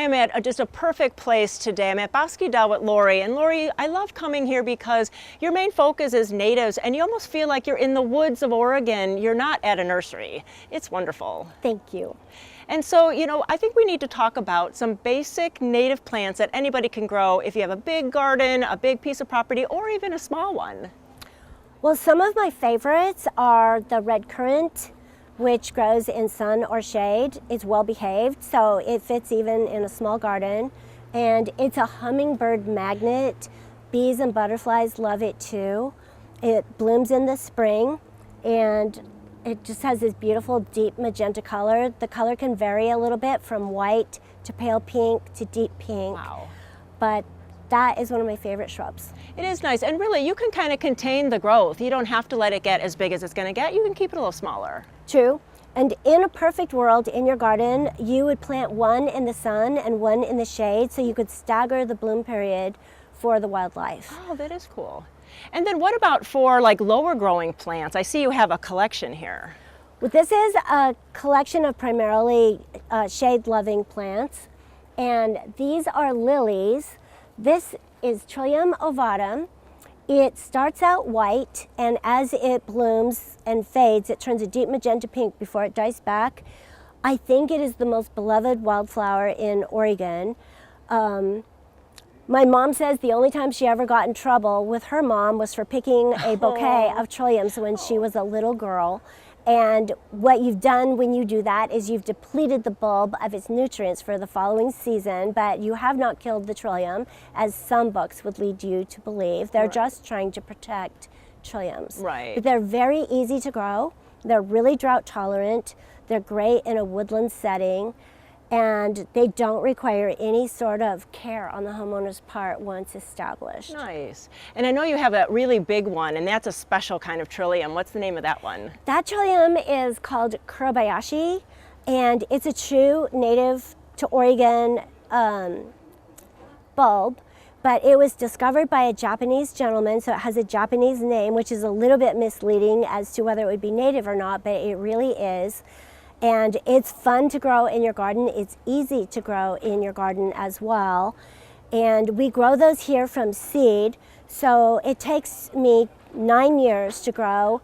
am at just a perfect place today. I'm at Bosky Dell with Lori. And Lori, I love coming here because your main focus is natives and you almost feel like you're in the woods of Oregon. You're not at a nursery. It's wonderful. Thank you. And so, I think we need to talk about some basic native plants that anybody can grow if you have a big garden, a big piece of property, or even a small one. Well, some of my favorites are the red currant, which grows in sun or shade. It's well behaved, so it fits even in a small garden. And it's a hummingbird magnet. Bees and butterflies love it too. It blooms in the spring, and it just has this beautiful deep magenta color. The color can vary a little bit from white to pale pink to deep pink. Wow. But that is one of my favorite shrubs. It is nice, and really you can kind of contain the growth. You don't have to let it get as big as it's going to get. You can keep it a little smaller. True. And in a perfect world in your garden, you would plant one in the sun and one in the shade so you could stagger the bloom period for the wildlife. Oh, that is cool. And then what about for like lower growing plants? I see you have a collection here. Well, this is a collection of primarily shade-loving plants, and these are lilies. This is Trillium ovatum. It starts out white, and as it blooms and fades, it turns a deep magenta pink before it dies back. I think it is the most beloved wildflower in Oregon. My mom says the only time she ever got in trouble with her mom was for picking a bouquet of trilliums when she was a little girl. And what you've done when you do that is you've depleted the bulb of its nutrients for the following season, but you have not killed the trillium, as some books would lead you to believe. They're just trying to protect trilliums. Right. But they're very easy to grow. They're really drought tolerant. They're great in a woodland setting. And they don't require any sort of care on the homeowner's part once established. Nice. And I know you have a really big one, and that's a special kind of trillium. What's the name of that one? That trillium is called Kurobayashi, and it's a true native to Oregon bulb, but it was discovered by a Japanese gentleman, so it has a Japanese name, which is a little bit misleading as to whether it would be native or not, but it really is. And it's fun to grow in your garden. It's easy to grow in your garden as well. And we grow those here from seed. So it takes me 9 years to grow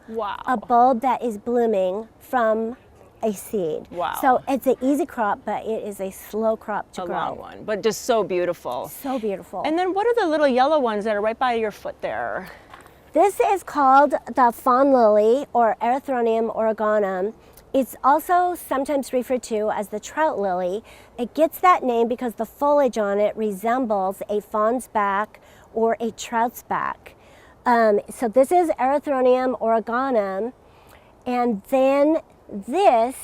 a bulb that is blooming from a seed. Wow. So it's an easy crop, but it is a slow crop to grow. A long one, but just so beautiful. So beautiful. And then what are the little yellow ones that are right by your foot there? This is called the fawn lily, or Erythronium oregonum. It's also sometimes referred to as the trout lily. It gets that name because the foliage on it resembles a fawn's back or a trout's back. So this is Erythronium oregonum, and then this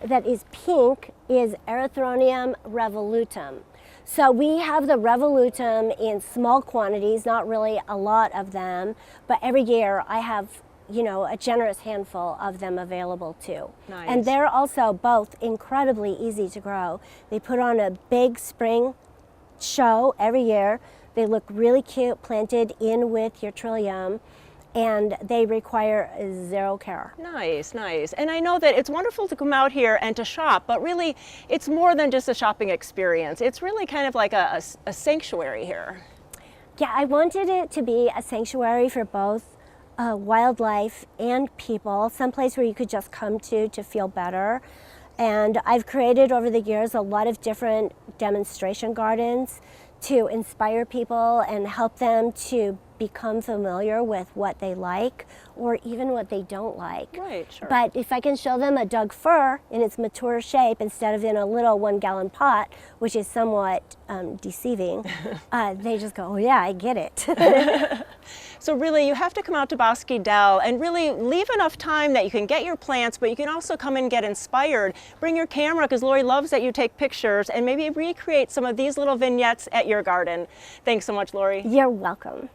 that is pink is Erythronium revolutum. So we have the revolutum in small quantities, not really a lot of them, but every year I have a generous handful of them available too. Nice. And they're also both incredibly easy to grow. They put on a big spring show every year. They look really cute planted in with your trillium, and they require zero care. Nice, nice. And I know that it's wonderful to come out here and to shop, but really it's more than just a shopping experience. It's really kind of like a sanctuary here. Yeah, I wanted it to be a sanctuary for both wildlife and people, someplace where you could just come to feel better. And I've created over the years a lot of different demonstration gardens to inspire people and help them to become familiar with what they like or even what they don't like. Right, sure. But if I can show them a Doug fir in its mature shape instead of in a little 1-gallon pot, which is somewhat deceiving, they just go, oh yeah, I get it. So really, you have to come out to Bosky Dell and really leave enough time that you can get your plants, but you can also come and get inspired. Bring your camera, because Lori loves that you take pictures, and maybe recreate some of these little vignettes at your garden. Thanks so much, Lori. You're welcome.